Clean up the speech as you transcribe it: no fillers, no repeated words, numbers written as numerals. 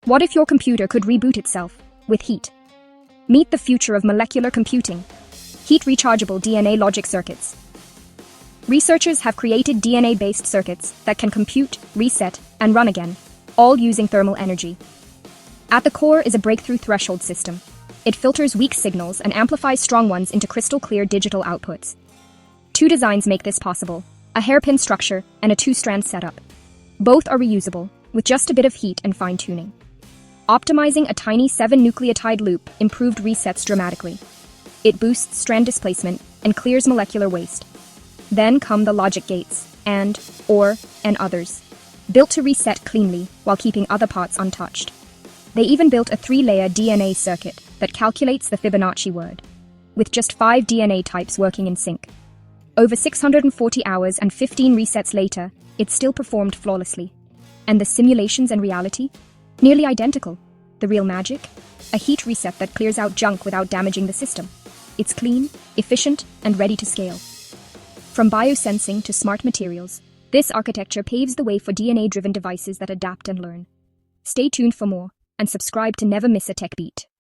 What if your computer could reboot itself with heat? Meet the future of molecular computing. Heat-rechargeable DNA logic circuits. Researchers have created DNA-based circuits that can compute, reset, and run again, all using thermal energy. At the core is a breakthrough threshold system. It filters weak signals and amplifies strong ones into crystal-clear digital outputs. Two designs make this possible: a hairpin structure and a two-strand setup. Both are reusable, with just a bit of heat and fine-tuning. Optimizing a tiny 7-nucleotide loop improved resets dramatically. It boosts strand displacement and clears molecular waste. Then come the logic gates, and, or, and others, built to reset cleanly while keeping other parts untouched. They even built a 3-layer DNA circuit that calculates the Fibonacci word, with just 5 DNA types working in sync. Over 640 hours and 15 resets later, it still performed flawlessly. And the simulations and reality? Nearly identical. The real magic? A heat reset that clears out junk without damaging the system. It's clean, efficient, and ready to scale. From biosensing to smart materials, this architecture paves the way for DNA-driven devices that adapt and learn. Stay tuned for more, and subscribe to never miss a tech beat.